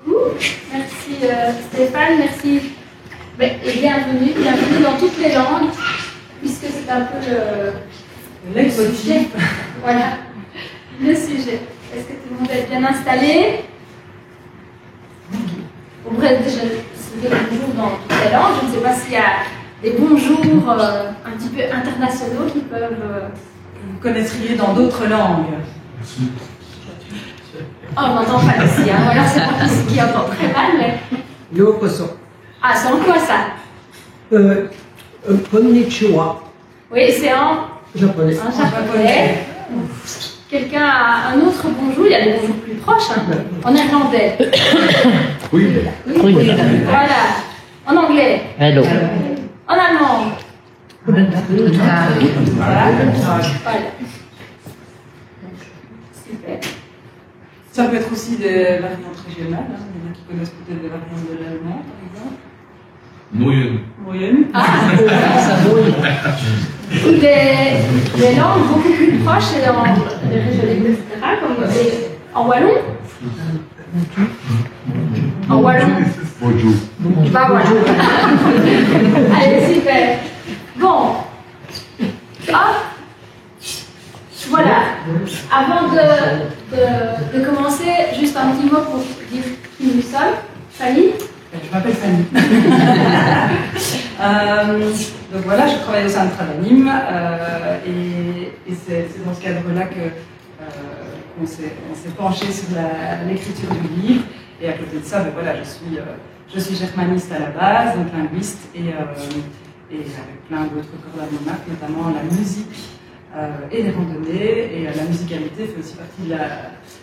Merci Stéphane, merci et bienvenue dans toutes les langues, puisque c'est un peu le sujet. Voilà, le sujet. Est-ce que tout le monde est bien installé? On pourrait déjà se dire bonjour dans toutes les langues. Je ne sais pas s'il y a des bonjours un petit peu internationaux qui peuvent... Vous connaîtriez dans d'autres langues. Oh, on n'entend pas ici, hein. Ou alors c'est pas qui entend très mal, mais... Yokoso. Ah, c'est en quoi ça? Konnichiwa. Oui, c'est en Japonais. En japonais. Quelqu'un a un autre bonjour? Il y a des bonjours plus proches, hein. En néerlandais. Oui. Voilà. En anglais. Hello. En allemand. Voilà. Super. Ça peut être aussi des variantes régionales. Hein. Il y en a qui connaissent peut-être des variantes de l'allemand, par exemple. Moyen. Moyenne. Des langues beaucoup plus proches et dans les régions, etc., comme en wallon. En wallon. Bonjour. Bah voilà. Allez, super. Bon. Hop. Voilà. Avant de commencer, juste un petit mot pour dire qui nous sommes. Fanny. Je m'appelle Fanny. Donc voilà, je travaille au sein de Tradanim et c'est dans ce cadre-là qu'on s'est penché sur l'écriture du livre. Et à côté de ça, ben voilà, je suis germaniste à la base, donc linguiste, et avec plein d'autres cordes à mon arc, notamment la musique et les randonnées, et la musicalité fait aussi partie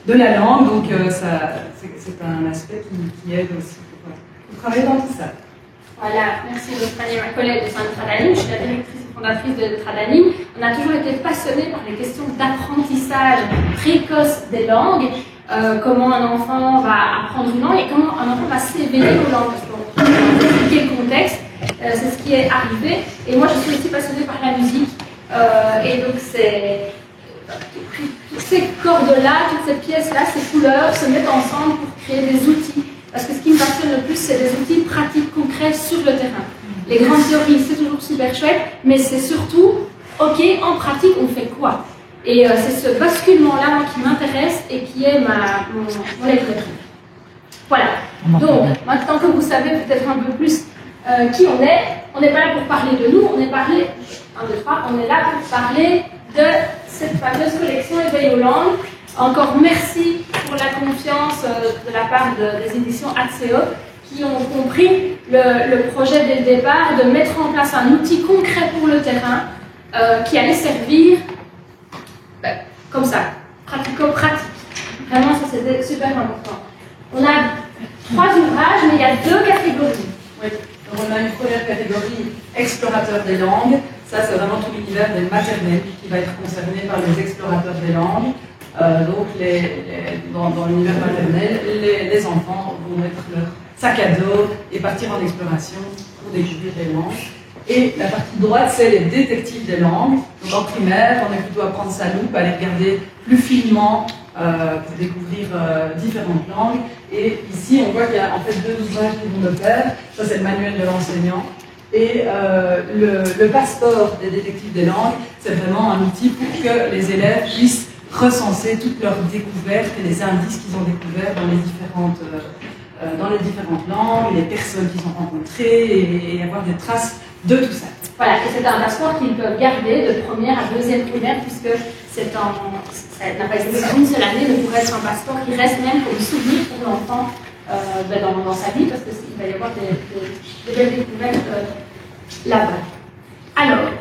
de la langue, donc c'est un aspect qui aide aussi pour travailler dans tout ça. Voilà, merci de Fanny, ma collègue au sein de Tradanim. Je suis la directrice et fondatrice de Tradanim. On a toujours été passionnés par les questions d'apprentissage précoce des langues, comment un enfant va apprendre une langue et comment un enfant va s'éveiller aux langues. Parce qu'on va expliquer le contexte, c'est ce qui est arrivé. Et moi, je suis aussi passionnée par la musique. Et donc, toutes ces cordes-là, toutes ces pièces-là, ces couleurs se mettent ensemble pour créer des outils. Parce que ce qui me passionne le plus, c'est des outils pratiques, concrets sur le terrain. Les grandes théories, c'est toujours super chouette, mais c'est surtout, ok, en pratique, on fait quoi? Et c'est ce basculement-là, moi, qui m'intéresse et qui est mon leitmotiv. Voilà. Donc, maintenant que vous savez peut-être un peu plus qui on n'est pas là pour parler de nous, on est là pour parler de cette fameuse collection Éveil aux langues. Encore merci pour la confiance de la part des éditions ACO qui ont compris le projet dès le départ de mettre en place un outil concret pour le terrain qui allait servir comme ça, pratico-pratique. Vraiment, ça c'était super important. On a 3 ouvrages, mais il y a 2 catégories. Oui. Donc on a une première catégorie, explorateurs des langues. Ça, c'est vraiment tout l'univers des maternelles qui va être concerné par les explorateurs des langues. Donc, dans l'univers maternel, les enfants vont mettre leur sac à dos et partir en exploration pour découvrir les langues. Et la partie droite, c'est les détectives des langues. Donc, en primaire, on est plutôt à prendre sa loupe, à aller regarder plus finement pour découvrir différentes langues. Et ici, on voit qu'il y a en fait 2 ouvrages qui vont de pair. Ça, c'est le manuel de l'enseignant. Et le passeport des détectives des langues, c'est vraiment un outil pour que les élèves puissent recenser toutes leurs découvertes et les indices qu'ils ont découverts dans les différentes langues, les personnes qu'ils ont rencontrées et avoir des traces de tout ça. Voilà, et c'est un passeport qu'ils peuvent garder de première à deuxième primaire puisque ça n'a pas été une seule année, mais pourrait être un passeport qui reste même comme souvenir pour l'enfant dans sa vie parce qu'il va y avoir des belles découvertes là-bas. Alors,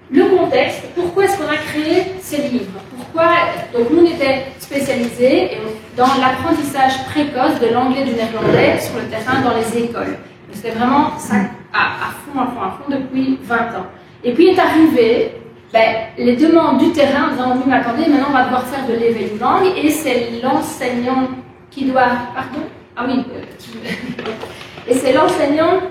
le contexte, pourquoi est-ce qu'on a créé ces livres? Pourquoi? Donc nous on était spécialisés dans l'apprentissage précoce de l'anglais et du néerlandais sur le terrain dans les écoles. C'était vraiment ça à fond depuis 20 ans. Et puis est arrivé les demandes du terrain en disant oui mais attendez, maintenant on va devoir faire de l'éveil aux langues et c'est l'enseignant qui doit... Pardon? Ah oui. Et c'est l'enseignant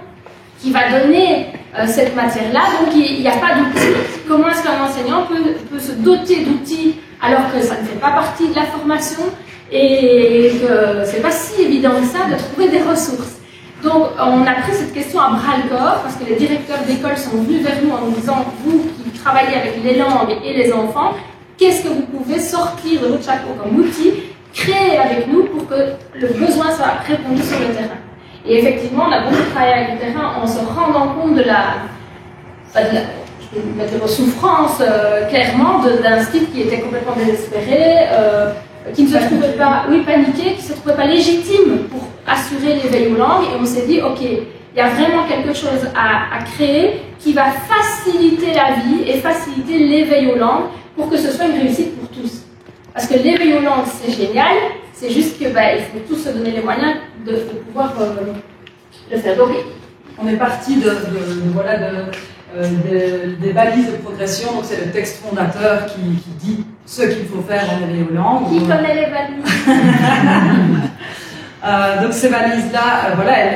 qui va donner cette matière-là, donc il n'y a pas d'outils. Comment est-ce qu'un enseignant peut se doter d'outils alors que ça ne fait pas partie de la formation? et que c'est pas si évident que ça de trouver des ressources. Donc on a pris cette question à bras-le-corps parce que les directeurs d'école sont venus vers nous en nous disant, vous qui travaillez avec les langues et les enfants, qu'est-ce que vous pouvez sortir de votre chapeau comme outil, créer avec nous pour que le besoin soit répondu sur le terrain. Et effectivement, on a beaucoup travaillé avec le terrain en se rendant compte de je vais mettre souffrance clairement d'un style qui était complètement désespéré, qui ne se trouvait pas, paniqué, qui ne se trouvait pas légitime pour assurer l'éveil aux langues. Et on s'est dit, ok, il y a vraiment quelque chose à créer qui va faciliter la vie et faciliter l'éveil aux langues pour que ce soit une réussite pour tous. Parce que l'éveil aux langues, c'est génial, c'est juste que il faut tous se donner les moyens de pouvoir le faire. Donc, on est parti des balises de progression, donc c'est le texte fondateur qui dit ce qu'il faut faire en éveil aux langues. Qui connaît les balises? Donc ces balises-là,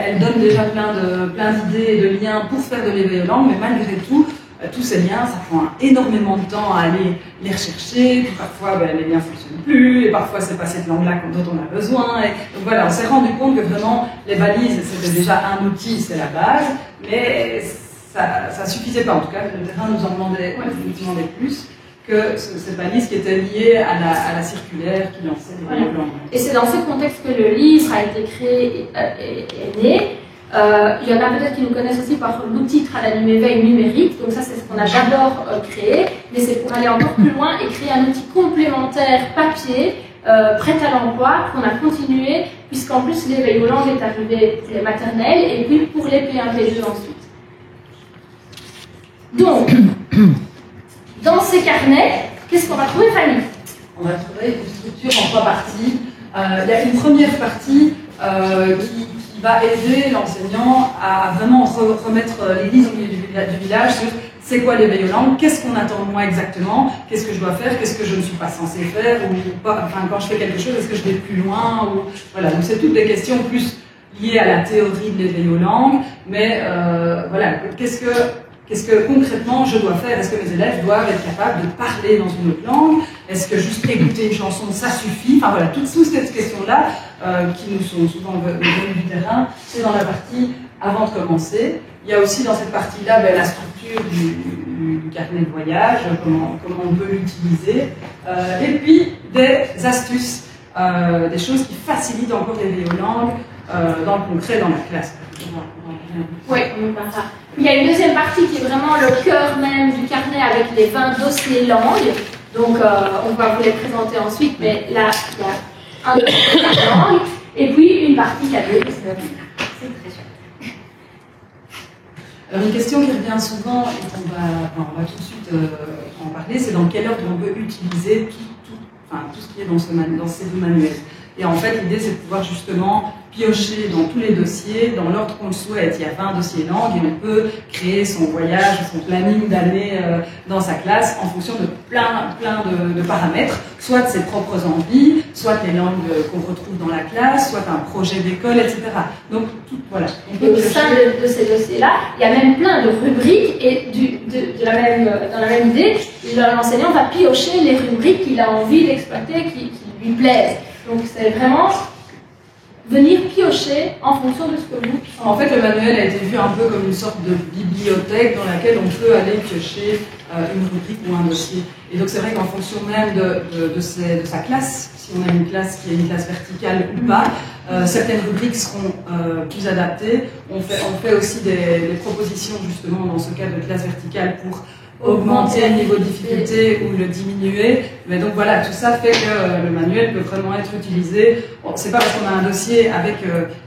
elles donnent déjà plein d'idées et de liens pour faire de l'éveil aux langues, mais malgré tout, tous ces liens, ça prend énormément de temps à aller les rechercher, puis parfois les liens ne fonctionnent plus, et parfois c'est pas cette langue-là dont on a besoin. Donc voilà, on s'est rendu compte que vraiment les balises, c'était déjà un outil, c'est la base, mais ça suffisait pas. En tout cas, le terrain nous en demandait plus que cette balise qui était liée à la circulaire qui lançait les langues. Et c'est dans ce contexte que le livre a été créé et est né. Il y en a peut-être qui nous connaissent aussi par l'outil Tralanim Éveil numérique, donc ça c'est ce qu'on a d'abord créé, mais c'est pour aller encore plus loin et créer un outil complémentaire papier, prêt à l'emploi, qu'on a continué, puisqu'en plus l'éveil aux langues est arrivé pour les maternelles et puis pour les P1, P2 ensuite. Donc, dans ces carnets, qu'est-ce qu'on va trouver, Fanny? On va trouver une structure en 3 parties. Il y a une première partie qui va aider l'enseignant à vraiment remettre l'église au milieu du village sur c'est quoi l'éveil aux langues, qu'est-ce qu'on attend de moi exactement, qu'est-ce que je dois faire, qu'est-ce que je ne suis pas censée faire, ou pas, quand je fais quelque chose, est-ce que je vais plus loin, ou voilà, donc c'est toutes des questions plus liées à la théorie de l'éveil aux langues, mais qu'est-ce que concrètement je dois faire? Est-ce que mes élèves doivent être capables de parler dans une autre langue? Est-ce que juste écouter une chanson, ça suffit? Enfin voilà, toutes ces questions-là qui nous sont souvent venues du terrain, c'est dans la partie avant de commencer. Il y a aussi dans cette partie-là la structure du carnet de voyage, comment on peut l'utiliser, et puis des astuces, des choses qui facilitent encore l'éveil aux langues dans le concret, dans la classe. Oui, on part ça. Il y a une deuxième partie qui est vraiment le cœur même du carnet avec les 20 dossiers langues. Donc, on va vous les présenter ensuite, mais là, il y a un dossier langue et puis une partie cadeau. C'est très chouette. Alors, une question qui revient souvent et on va tout de suite en parler, c'est dans quel ordre on peut utiliser tout ce qui est dans ces 2 manuels. Et en fait, l'idée, c'est de pouvoir justement piocher dans tous les dossiers, dans l'ordre qu'on le souhaite. Il y a 20 dossiers langues et on peut créer son voyage, son planning d'année dans sa classe en fonction de plein de paramètres, soit de ses propres envies, soit les langues qu'on retrouve dans la classe, soit un projet d'école, etc. Donc, voilà. Et au sein de ces dossiers-là, il y a même plein de rubriques et dans la même idée, l'enseignant va piocher les rubriques qu'il a envie d'exploiter, qui lui plaisent. Donc, c'est vraiment venir piocher en fonction de ce que vous... En fait, le manuel a été vu un peu comme une sorte de bibliothèque dans laquelle on peut aller piocher une rubrique ou un dossier. Et donc, c'est vrai qu'en fonction même de sa classe, si on a une classe qui est une classe verticale ou pas, certaines rubriques seront plus adaptées. On fait aussi des propositions, justement, dans ce cas de classe verticale pour augmenter le niveau de difficulté ou le diminuer. Mais donc voilà, tout ça fait que le manuel peut vraiment être utilisé. Bon, c'est pas parce qu'on a un dossier avec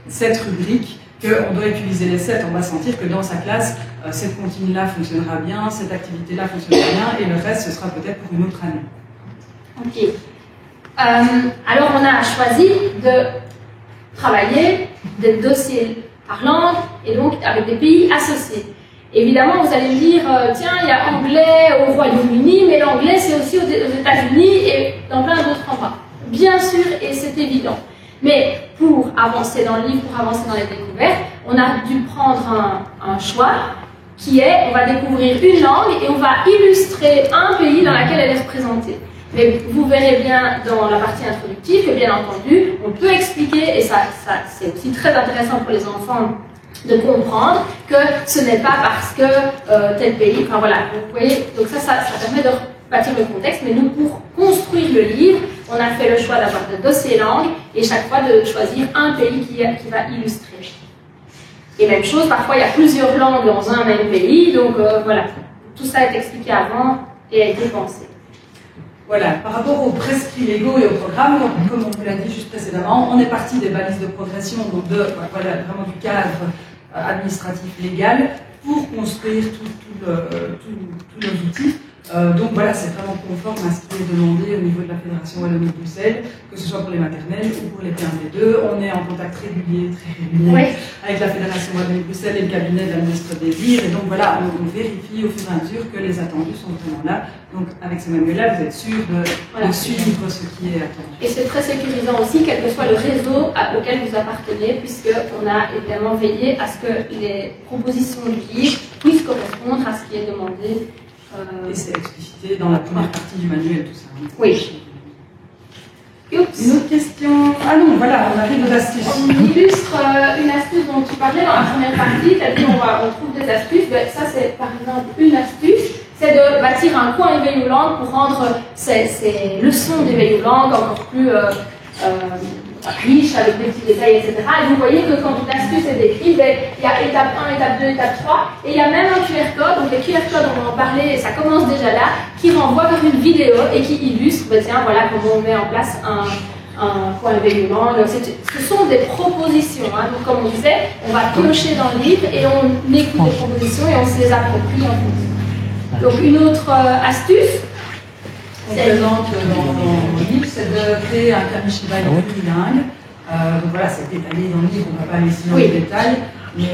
7 rubriques qu'on doit utiliser les 7. On va sentir que dans sa classe, cette continue-là fonctionnera bien, cette activité-là fonctionnera bien, et le reste, ce sera peut-être pour une autre année. Ok. Alors, on a choisi de travailler des dossiers par langue, et donc avec des pays associés. Évidemment, vous allez me dire, tiens, il y a anglais au Royaume-Uni, mais l'anglais, c'est aussi aux États-Unis et dans plein d'autres endroits. Bien sûr, et c'est évident. Mais pour avancer dans le livre, pour avancer dans les découvertes, on a dû prendre un choix qui est, on va découvrir une langue et on va illustrer un pays dans lequel elle est représentée. Mais vous verrez bien dans la partie introductive que, bien entendu, on peut expliquer, et ça c'est aussi très intéressant pour les enfants de comprendre, que ce n'est pas parce que tel pays, enfin voilà, vous voyez, donc ça permet de bâtir le contexte, mais nous, pour construire le livre, on a fait le choix d'avoir des dossiers langues, et chaque fois de choisir un pays qui va illustrer. Et même chose, parfois il y a plusieurs langues dans un même pays, donc voilà, tout ça est expliqué avant et a été pensé. Voilà, par rapport aux prescrits légaux et au programme, comme on vous l'a dit juste précédemment, on est parti des balises de progression, donc voilà, vraiment du cadre administratif légal, pour construire tous nos outils. Donc voilà, c'est vraiment conforme à ce qui est demandé au niveau de la Fédération Wallonie-Bruxelles, que ce soit pour les maternelles ou pour les PMD2. On est en contact régulier, très régulier, avec la Fédération Wallonie-Bruxelles et le cabinet de la ministre Désir. Et donc voilà, on vérifie au fur et à mesure que les attendus sont vraiment là. Donc avec ce manuel-là, vous êtes sûr de suivre ce qui est attendu. Et c'est très sécurisant aussi, quel que soit le réseau auquel vous appartenez, puisqu'on a évidemment veillé à ce que les propositions du livre puissent correspondre à ce qui est demandé. Et c'est explicité dans la première partie du manuel, tout ça. Oui. Oups. Une autre question. Ah non, voilà, on arrive aux astuces. On illustre une astuce dont tu parlais dans la première partie, c'est-à-dire on trouve des astuces. Ben, ça, c'est par exemple une astuce, c'est de bâtir un coin éveil aux langues pour rendre ces leçons d'éveil aux langues encore plus riches, avec des petits détails, etc. Et vous voyez que quand une astuce est décrite, ben, il y a étape 1, étape 2, étape 3, et il y a même un QR code, donc les QR codes, on va en parler, et ça commence déjà là, qui renvoie vers une vidéo et qui illustre, ben, tiens, voilà comment on met en place un coin éveil aux langues. Ce sont des propositions, hein. Donc comme on disait, on va piocher dans le livre et on écoute les propositions et on se les approprie en fonction. Donc une autre astuce, on présente dans le livre, c'est de créer un kamishibai bilingue. Donc voilà, c'est détaillé dans le livre, on ne va pas aller ici dans les détails, mais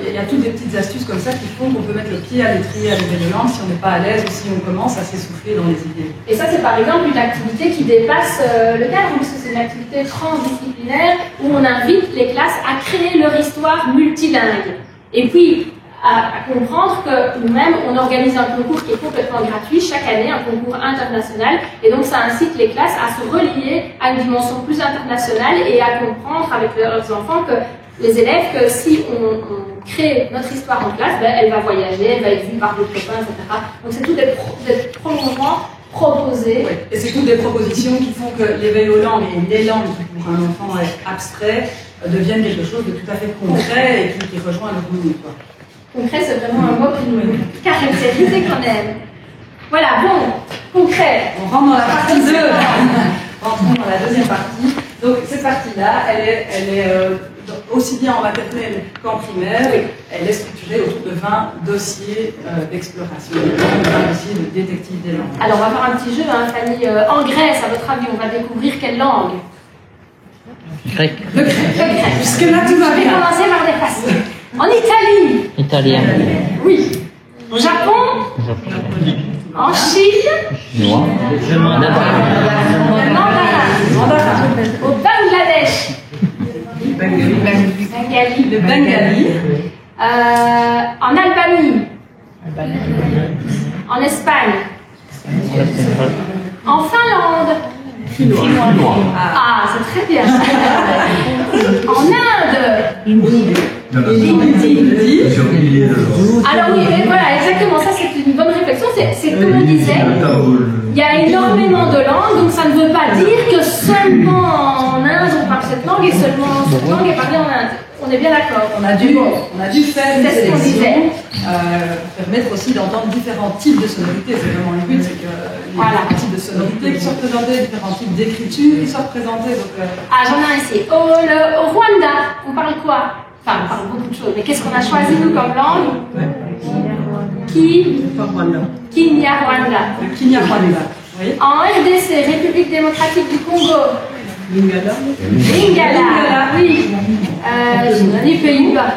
il y a toutes des petites astuces comme ça qui font qu'on peut mettre le pied à l'étrier à l'éveil de langue si on n'est pas à l'aise ou si on commence à s'essouffler dans les idées. Et ça, c'est par exemple une activité qui dépasse le cadre, puisque c'est une activité transdisciplinaire où on invite les classes à créer leur histoire multilingue. Et puis, à comprendre que nous-mêmes, on organise un concours qui est complètement gratuit chaque année, un concours international, et donc ça incite les classes à se relier à une dimension plus internationale et à comprendre avec leurs enfants que les élèves, que si on crée notre histoire en classe, ben, elle va voyager, elle va être vue par d'autres copains, etc. Donc c'est tout des prolongements proposés. Oui. Et c'est toutes des propositions qui font que l'éveil aux langues et les langues qui pour un enfant est abstrait deviennent quelque chose de tout à fait concret et qui rejoint le monde. Concret, c'est vraiment un mot qui nous caractérise et qu'on aime. Voilà, bon, concret. On rentre dans la partie 2. Rentrons dans la deuxième partie. Donc, cette partie-là, elle est aussi bien en maternelle qu'en primaire. Elle est structurée autour de 20 dossiers d'exploration des langues, 20 dossiers de détective des langues. Alors, on va faire un petit jeu, hein, Fanny. En Grèce, à votre avis, on va découvrir quelle langue? Grec. Le grec. Jusque-là, tout va Je vais bien. commencer par des faciles. En Italie. Italien. Oui. Au Japon. En Chine. Chinois. Le mandarin. Au Bangladesh. Bengali. Le bengali. En Albanie. En Espagne. En Finlande. Chinois. Ah, c'est très bien. En Inde. Alors oui, voilà, exactement, ça c'est une bonne réflexion, c'est comme on disait, il y a énormément de langues, donc ça ne veut pas dire que seulement en Inde on parle cette langue et seulement cette langue est parlée en Inde. On est bien d'accord. On a dû faire une sélection pour permettre aussi d'entendre différents types de sonorités. C'est vraiment le but, c'est que les différents types de sonorités qui sont présentés, différents types d'écriture qui sont présentés. Ah, j'en ai un ici. Au Rwanda, on parle quoi? Enfin, on parle beaucoup de choses, mais qu'est-ce qu'on a choisi nous comme langue? Kinyarwanda. Le Kinyarwanda. Oui. En RDC, République démocratique du Congo. Lingala. Lingala, oui. J'ai donné Pays-Bas.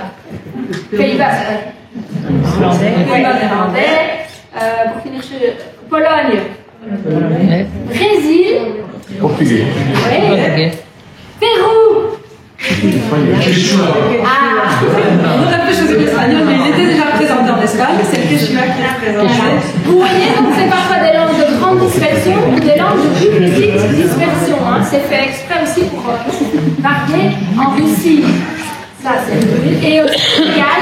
Pays-Bas, néerlandais. Pour finir, Pologne. Brésil. Portugais. Oui. Pérou. Espagnol. Ah. On aurait pu choisir l'espagnol, mais il était déjà présenté en Espagne, c'est le Quechua qui est représenté. Vous voyez, donc c'est parfois des langues de grande dispersion ou des langues de plus petite dispersion. Hein. C'est fait exprès aussi pour varier en Russie. Ça, c'est le et au Sénégal.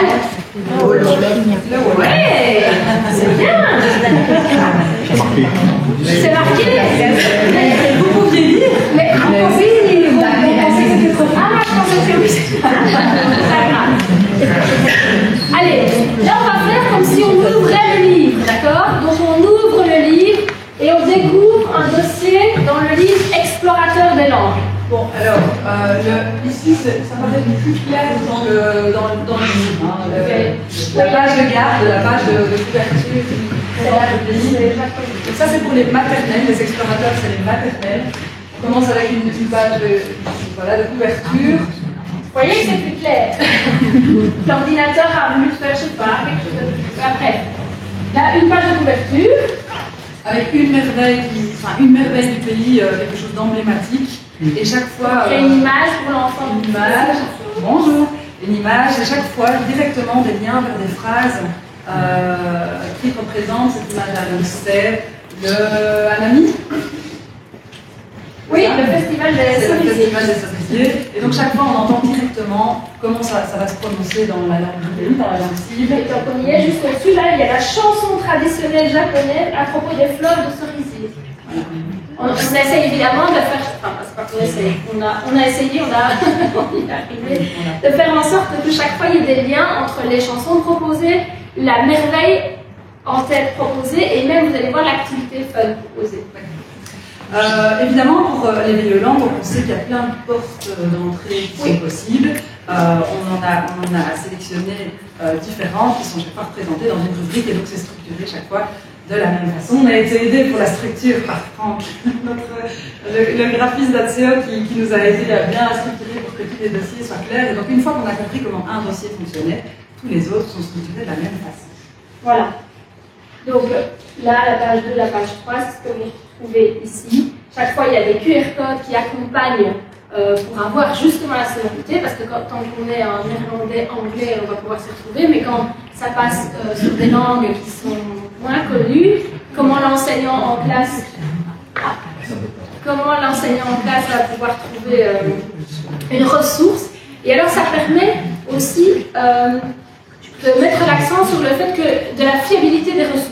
Ouais, c'est bien. C'est marqué. Vous pouviez lire. Mais vous pensez que c'était trop. Ah, je pensais que c'était pas grave. Allez, là on va faire comme si on ouvrait le livre, d'accord? Donc on ouvre le livre et on découvre un dossier dans le livre Explorateur des langues. Bon, alors, ici, ça paraît plus clair dans le livre. Hein, la page de garde, la page de couverture, donc ça, c'est pour les maternelles. Les explorateurs, c'est les maternelles. On commence avec une page de couverture. Vous voyez que c'est plus clair. L'ordinateur a voulu faire, je sais pas, quelque chose de plus. Après, là, une page de couverture. Avec une merveille du pays, quelque chose d'emblématique. Et chaque fois. Et une image pour l'enfant. Une image. Bonjour. Une image, et chaque fois, directement des liens vers des phrases qui représentent cette image-là. Donc, c'est un ami. Oui, le festival des cerisiers. Et donc, chaque fois, on entend directement comment ça va se prononcer dans la langue du pays, dans la langue cible. Et donc, on y est juste au-dessus, là, il y a la chanson traditionnelle japonaise à propos des fleurs de cerisier. On essaie évidemment de faire, enfin, c'est pas qu'on essaye, on a essayé, on y est arrivé, de faire en sorte que chaque fois il y ait des liens entre les chansons proposées, la merveille en tête proposée et même, vous allez voir, l'activité fun proposée. Évidemment, pour les villes langues, on sait qu'il y a plein de portes d'entrée qui sont possibles. On en a sélectionné différentes qui sont chaque fois représentées dans une rubrique et donc c'est structuré chaque fois de la même façon. On a été aidé pour la structure par Franck, le graphiste d'ACO qui nous a aidé à bien structurer pour que tous les dossiers soient clairs. Et donc une fois qu'on a compris comment un dossier fonctionnait, tous les autres sont structurés de la même façon. Voilà. Donc là, la page 2, la page 3, c'est ce que vous retrouvez ici. Chaque fois, il y a des QR codes qui accompagnent pour avoir justement la sonorité, parce que tant qu'on est en néerlandais, anglais, on va pouvoir s'y retrouver, mais quand ça passe sur des langues qui sont moins connues, comment l'enseignant en classe va pouvoir trouver une ressource. Et alors, ça permet aussi de mettre l'accent sur le fait que de la fiabilité des ressources.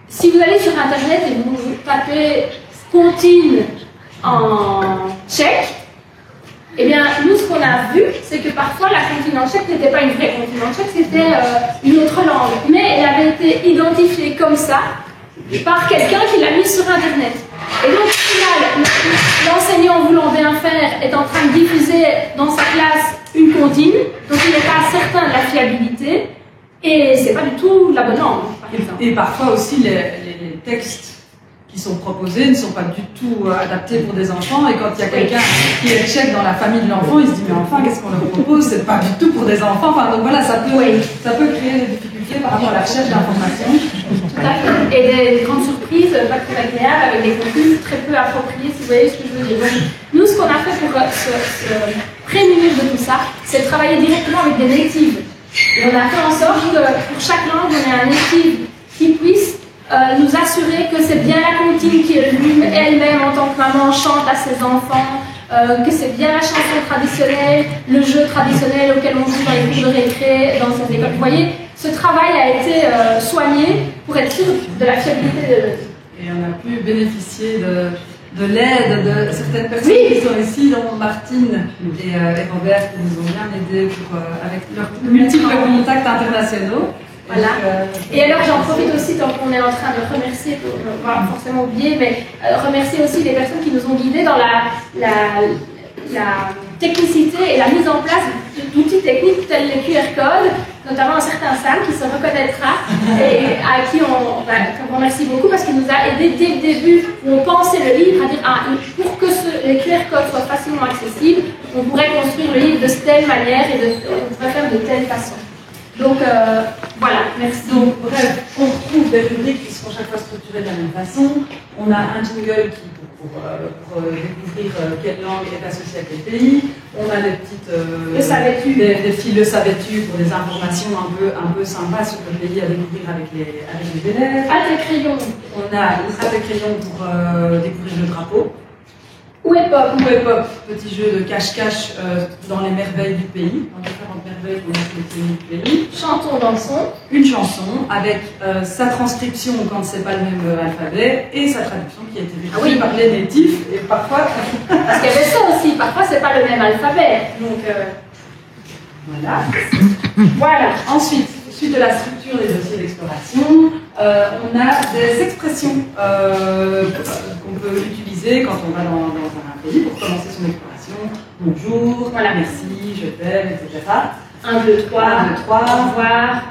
Si vous allez sur Internet et vous tapez Contine en tchèque, eh bien, nous, ce qu'on a vu, c'est que parfois la comptine en tchèque n'était pas une vraie comptine en tchèque, c'était une autre langue. Mais elle avait été identifiée comme ça par quelqu'un qui l'a mise sur Internet. Et donc, au final, l'enseignant voulant bien faire est en train de diffuser dans sa classe une comptine, donc il n'est pas certain de la fiabilité, et c'est pas du tout la bonne langue, par exemple. Et parfois aussi, les textes qui sont proposés ne sont pas du tout adaptés pour des enfants, et quand il y a quelqu'un qui est tchèque dans la famille de l'enfant, il se dit mais enfin qu'est-ce qu'on leur propose, c'est pas du tout pour des enfants, enfin donc voilà, ça peut créer des difficultés par rapport à la recherche d'informations. Tout à fait. Et des grandes surprises pas très agréables avec des contenus très peu appropriés, si vous voyez ce que je veux dire. Donc, nous, ce qu'on a fait pour se prémunir de tout ça, c'est de travailler directement avec des natives. Et on a fait en sorte que pour chaque langue, on ait un native qui puisse nous assurer que c'est bien la comptine qui elle-même en tant que maman chante à ses enfants, que c'est bien la chanson traditionnelle, le jeu traditionnel auquel on joue dans les cours de récré, dans ces écoles. Vous voyez, ce travail a été soigné pour être sûr de la fiabilité de l'œuvre. Et on a pu bénéficier de l'aide de certaines personnes qui sont ici, dont Martine et Robert, qui nous ont bien aidés avec leurs multiples contacts internationaux. Voilà. Et alors j'en profite aussi, tant qu'on est en train de remercier, on va forcément oublier, mais remercier aussi les personnes qui nous ont guidés dans la technicité et la mise en place d'outils techniques tels les QR codes, notamment un certain Sam qui se reconnaîtra et à qui on remercie beaucoup parce qu'il nous a aidés dès le début où on pensait le livre à dire pour que les QR codes soient facilement accessibles, on pourrait construire le livre de telle manière et on pourrait faire de telle façon. Donc voilà, merci. Donc bref, on retrouve des rubriques qui seront chaque fois structurées de la même façon. On a un jingle qui découvrir quelle langue est associée à quel pays. On a des petites... le savais-tu? Des petits le savais-tu pour des informations un peu sympas sur le pays à découvrir avec les élèves. À tes crayons. On a des crayons pour découvrir le drapeau. Où est Pop? Où est Pop? Petit jeu de cache-cache dans les merveilles du pays, dans différentes merveilles qu'on a sélectionnées du pays. Chantons, dansons. Une chanson avec sa transcription quand c'est pas le même alphabet et sa traduction qui a été vérifiée par les natifs et parfois... Parce qu'il y avait ça aussi, parfois c'est pas le même alphabet. Donc voilà. Voilà. Ensuite, suite de la structure des dossiers d'exploration, on a des expressions qu'on peut utiliser quand on va dans un pays pour commencer son exploration. Bonjour, voilà. Merci, je t'aime, etc. 1, 2, 3, 1, 2, 3. Au revoir.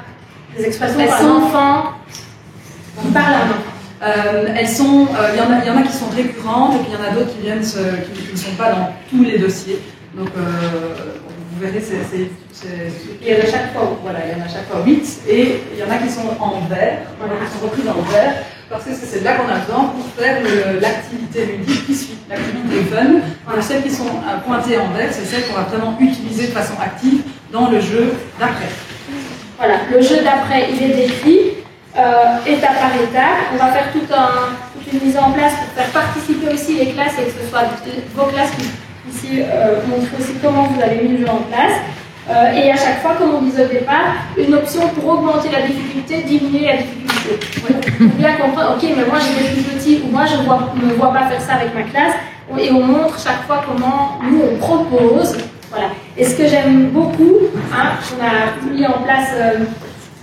Des expressions par l'enfant. On parle à un enfant. Elles sont, il y en a qui sont récurrentes et puis il y en a d'autres qui viennent qui ne sont pas dans tous les dossiers. Donc vous verrez, il y en a chaque fois, voilà, il y en a chaque fois 8 et il y en a qui sont en vert, qui sont reprises en vert parce que c'est là qu'on a besoin pour faire l'activité ludique qui suit, l'activité fun. Alors, celles qui sont pointées en vert, c'est celles qu'on va vraiment utiliser de façon active dans le jeu d'après. Voilà, le jeu d'après, il est décrit. Étape par étape, on va faire toute une mise en place pour faire participer aussi les classes et que ce soit vos classes qui ici montrent aussi comment vous avez mis le jeu en place. Et à chaque fois, comme on disait au départ, une option pour augmenter la difficulté, diminuer la difficulté. Pour bien comprendre, ok, mais moi j'ai des plus petits ou moi je ne me vois pas faire ça avec ma classe. Et on montre chaque fois comment nous on propose. Voilà. Et ce que j'aime beaucoup, hein, on a mis en place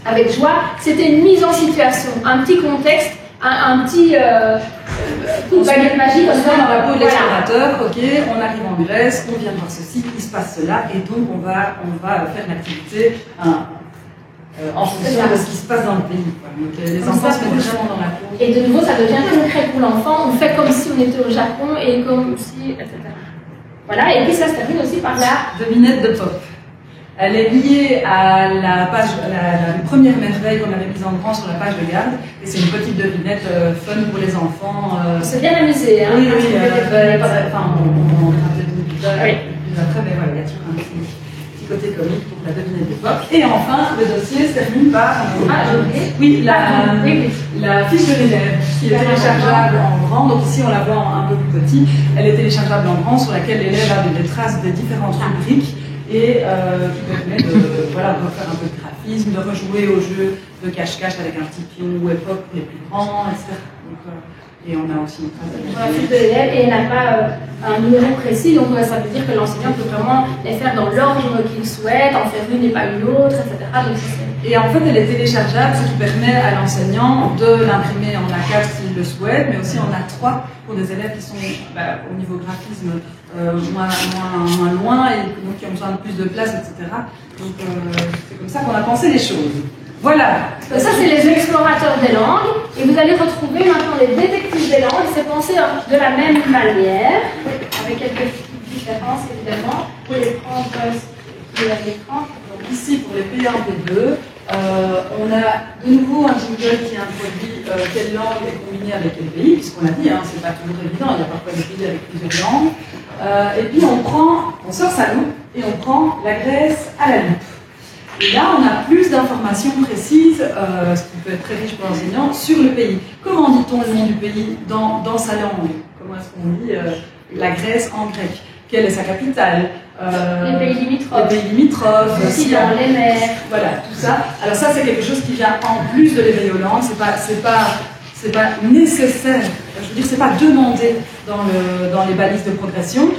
avec joie, c'était une mise en situation, un petit contexte, un petit coup de baguette magique. On se met dans la peau de l'explorateur, ok, on arrive en Grèce, on vient de voir ceci, il se passe cela, et donc on va faire l'activité en fonction de ce qui se passe dans le pays. Donc les enfants se mettent vraiment dans la peau. Et de nouveau, ça devient concret pour l'enfant, on fait comme si on était au Japon et comme si, etc. Voilà, et puis ça se termine aussi par la devinette de Pop. Elle est liée à la première merveille qu'on avait mise en grand sur la page de garde. Et c'est une petite devinette fun pour les enfants. C'est bien amusé, hein? Oui, enfin, on fera peut-être une plus après, mais voilà, il y a toujours un petit côté comique pour la devinette de Pop. Et enfin, le dossier se termine par la fiche de l'élève, qui est téléchargeable en grand. Donc ici, on la voit un peu plus petit. Elle est téléchargeable en grand, sur laquelle l'élève a des traces des différentes rubriques. Et qui permet de refaire un peu de graphisme, de rejouer au jeu de cache-cache avec un petit pion ou époque pour les plus grands, etc. Donc, et on a aussi une trace de la fiche de l'élève et elle n'a pas un numéro précis, donc ça veut dire que l'enseignant peut vraiment les faire dans l'ordre qu'il souhaite, en faire une et pas une autre, etc. Donc, et en fait, elle est téléchargeable, ce qui permet à l'enseignant de l'imprimer en A4 s'il le souhaite, mais aussi en A3 pour des élèves qui sont au niveau graphisme moins loin et donc qui ont besoin de plus de place, etc. Donc c'est comme ça qu'on a pensé les choses. Voilà. Donc ça, c'est les explorateurs des langues. Et vous allez retrouver maintenant les détectives des langues. C'est pensé de la même manière, avec quelques différences évidemment. Pour les prendre à l'écran. Donc ici, pour les P1, P2, on a de nouveau un jingle qui introduit quelle langue est combinée avec quel pays, puisqu'on a dit, c'est pas toujours évident, il y a parfois des pays avec plusieurs langues. Et puis on sort sa loupe et on prend la Grèce à la loupe. Et là, on a plus d'informations précises, ce qui peut être très riche pour l'enseignant, sur le pays. Comment dit-on le nom du pays dans sa langue? Comment est-ce qu'on dit la Grèce en grec? Quelle est sa capitale? Les pays limitrophes. Les pays limitrophes. Aussi dans les mers. Voilà, tout ça. Alors ça, c'est quelque chose qui vient en plus de l'éveil aux langues. C'est pas nécessaire. Je veux dire, c'est pas demandé dans les balises de progression.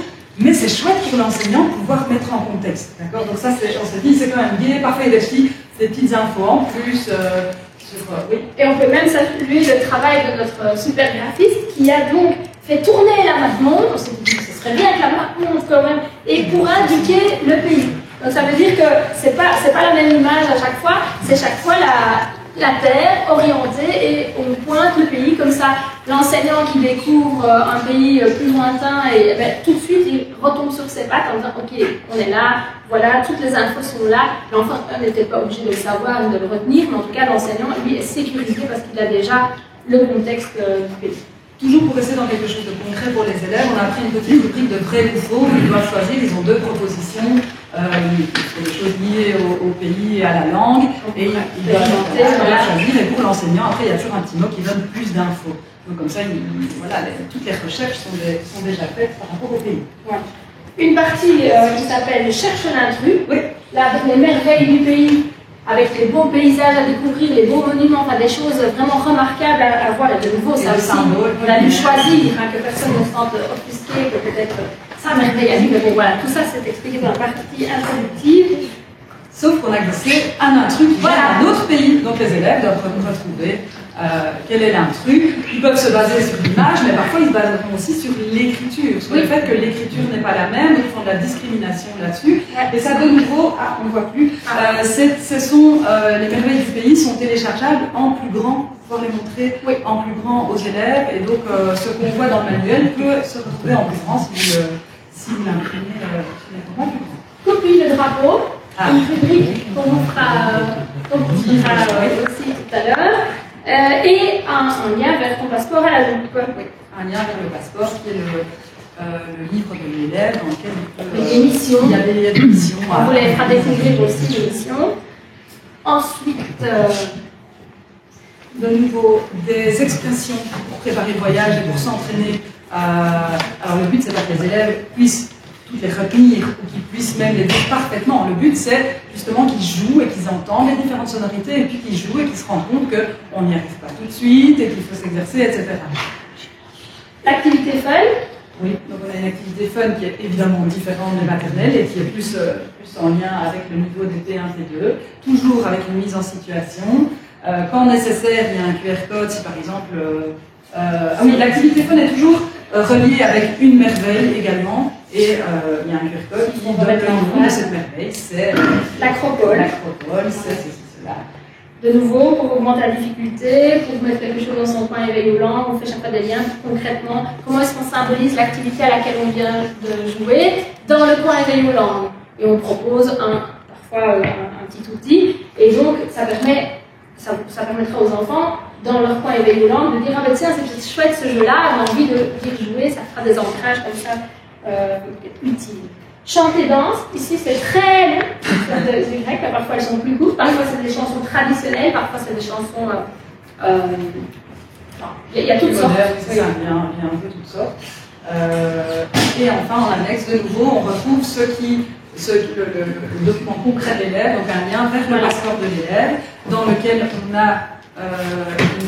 Mais c'est chouette pour l'enseignant de pouvoir mettre en contexte. D'accord? Donc ça, on se dit, c'est quand même gai. Parfois, il y a des petites infos en plus. Oui. Et on peut même saluer le travail de notre super graphiste qui a donc fait tourner la map monde. On s'est dit que ce serait bien que la map monde quand même, et pour indiquer le pays. Donc ça veut dire que c'est pas la même image à chaque fois, c'est chaque fois la terre orientée et on pointe le pays comme ça. L'enseignant qui découvre un pays plus lointain et tout de suite il retombe sur ses pattes en disant ok, on est là, voilà, toutes les infos sont là. L'enfant n'était pas obligé de le savoir ou de le retenir, mais en tout cas l'enseignant lui est sécurisé parce qu'il a déjà le contexte du pays. Toujours pour rester dans quelque chose de concret pour les élèves, on a pris une petite rubrique de vrai ou faux. Ils doivent choisir, ils ont 2 propositions, des choses liées au pays et à la langue, et ils doivent choisir. Et pour l'enseignant, après, il y a toujours un petit mot qui donne plus d'infos. Donc comme ça, voilà, toutes les recherches sont déjà faites par rapport au pays. Ouais. Une partie qui s'appelle Cherche l'intrus, Oui. là avec les merveilles du pays, avec les beaux paysages à découvrir, les beaux monuments, enfin des choses vraiment remarquables à voir. Et de nouveau, ça aussi, on a dû choisir, hein, que personne ne se sente offusqué, que peut-être ça merveille à vivre. Mais bon, voilà, tout ça c'est expliqué dans la partie introductive. Sauf qu'on a glissé un intrus qui vient d'un autre pays, donc les élèves doivent retrouver quel est l'intrus. Ils peuvent se baser sur l'image, mais parfois ils se baseront aussi sur l'écriture, sur le fait que l'écriture n'est pas la même, donc ils font de la discrimination là-dessus. Et ça, de nouveau, on ne voit plus, les merveilles du pays sont téléchargeables en plus grand, pour pouvoir les montrer en plus grand aux élèves, et donc ce qu'on voit dans le manuel peut se retrouver en plus grand si vous l'imprimez en plus grand. Copie le drapeau. Une rubrique qu'on vous fera aussi tout à l'heure, et un lien vers ton passeport à la loupe. Oui, un lien vers le passeport qui est le livre de l'élève dans lequel il y a des missions. On vous les fera découvrir aussi, les missions. Ensuite, de nouveau, des expressions pour préparer le voyage et pour s'entraîner. Alors le but, c'est pas que les élèves puissent toutes les retenir ou qu'ils puissent même les dire parfaitement. Le but, c'est justement qu'ils jouent et qu'ils entendent les différentes sonorités et puis qu'ils jouent et qu'ils se rendent compte qu'on n'y arrive pas tout de suite et qu'il faut s'exercer, etc. L'activité fun. Oui, donc on a une activité fun qui est évidemment différente des maternelles et qui est plus en lien avec le niveau des T1, T2, toujours avec une mise en situation. Quand nécessaire, il y a un QR code si par exemple... l'activité fun est toujours reliée avec une merveille également. Et il y a un QR code qui donne le nom de cette merveille, c'est l'acropole. L'acropole, c'est cela. De nouveau, pour augmenter la difficulté, pour mettre quelque chose dans son coin éveil aux langues, on fait chaque fois des liens concrètement. Comment est-ce qu'on symbolise l'activité à laquelle on vient de jouer dans le coin éveil aux langues? Et on propose parfois un petit outil. Et donc, ça permettra aux enfants, dans leur coin éveil aux langues, de dire: ah ben tiens, c'est chouette ce jeu-là, on a envie d'y jouer, ça fera des ancrages comme ça. Utile. Chanter, danse, ici c'est très long, c'est grec, parfois elles sont plus courtes, parfois c'est des chansons traditionnelles, parfois c'est des chansons. Il y a toutes sortes. Il y a un peu toutes sortes. Et enfin, en annexe, de nouveau, on retrouve le document concret de l'élève, donc un lien vers le passeport de l'élève, dans lequel on a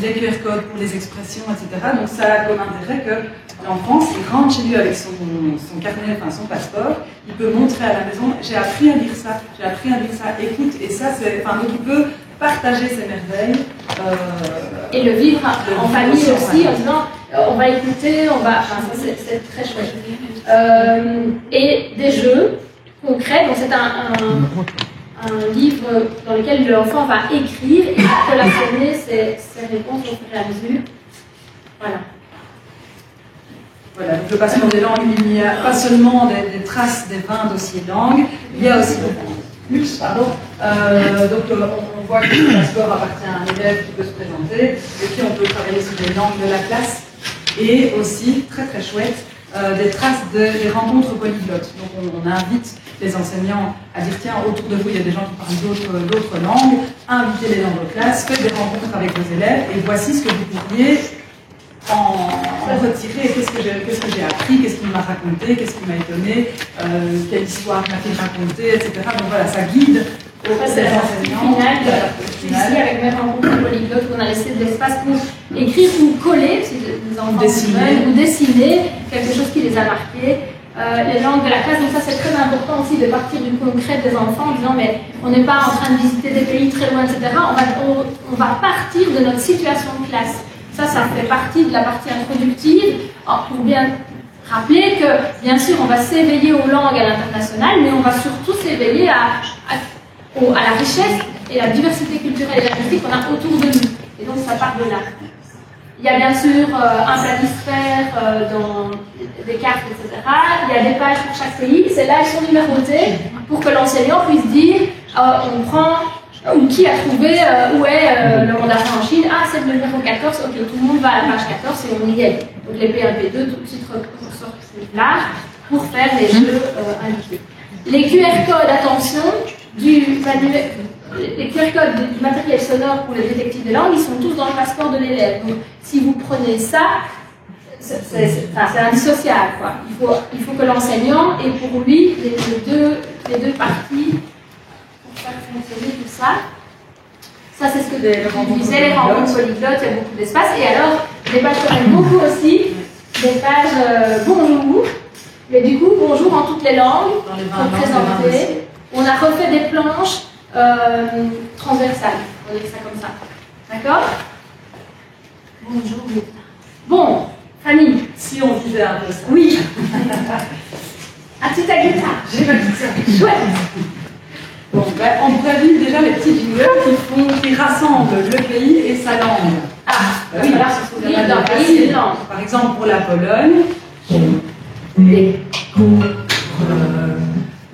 des QR codes pour les expressions, etc. Donc ça a comme intérêt que l'enfant, s'il rentre chez lui avec son carnet, enfin son passeport, il peut montrer à la maison: j'ai appris à lire ça, écoute, et ça, donc il peut partager ses merveilles. Et le vivre en famille aussi, en disant: on va écouter, ça c'est très chouette. Et des jeux concrets, donc c'est un livre dans lequel l'enfant va écrire et collationner ses réponses au fur et à mesure. Voilà. Voilà, donc le passeport des langues, il n'y a pas seulement des traces des 20 dossiers de langue, il y a aussi plus, pardon. Donc on voit que le passeport appartient à un élève qui peut se présenter, et puis on peut travailler sur les langues de la classe, et aussi, très très chouette, des traces des rencontres polyglottes. Donc on invite les enseignants à dire: tiens, autour de vous il y a des gens qui parlent d'autres langues, invitez-les dans vos classes, faites des rencontres avec vos élèves, et voici ce que vous pourriez en retirer. Qu'est-ce que j'ai appris, qu'est-ce qu'il m'a raconté, qu'est-ce qui m'a étonné, quelle histoire m'a-t-il raconté, etc. Donc voilà, ça guide aux enseignants. Ici, avec mes rencontres polyglottes, on a laissé de l'espace pour écrire ou coller, si les enfants veulent, ou dessiner quelque chose qui les a marqués. Les langues de la classe, donc ça c'est très important aussi de partir du concret des enfants en disant: mais on n'est pas en train de visiter des pays très loin, etc. On va partir de notre situation de classe. Ça fait partie de la partie introductive, pour bien rappeler que, bien sûr, on va s'éveiller aux langues à l'international, mais on va surtout s'éveiller à la richesse et la diversité culturelle et linguistique qu'on a autour de nous. Et donc, ça part de là. Il y a bien sûr un planisphère dans des cartes, etc. Il y a des pages pour chaque pays. Celles-là, elles sont numérotées pour que l'enseignant puisse dire: on prend Ou qui a trouvé où est le mandarin en Chine? Ah, c'est le numéro 14, ok, tout le monde va à la page 14 et on y est. Donc les P1, P2, tout de suite ressortent là pour faire les jeux indiqués. Les QR codes, attention, les QR codes du matériel sonore pour les détectives de langue, ils sont tous dans le passeport de l'élève. Donc si vous prenez ça, c'est indissociable, quoi. Il faut que l'enseignant ait pour lui les deux parties pour faire fonctionner tout ça. Ça, c'est ce que je disais, les rencontres polyglottes, il y a beaucoup d'espace. Et alors, des pages qu'on aime beaucoup aussi, des pages bonjour. Mais du coup, bonjour en toutes les langues, pour présenter. On a refait des planches transversales, on va dire ça comme ça. D'accord? Bonjour. Bon, Fanny. Si on disait un peu ça. Oui. As-tu ta guitare? J'ai ma guitare. Chouette. Bon, ben, on pourrait vivre déjà les petits jingles qui rassemblent le pays et sa langue. Ah, oui, voilà, c'est lire dans le pays et une langue. Par exemple, pour la Pologne, Découvre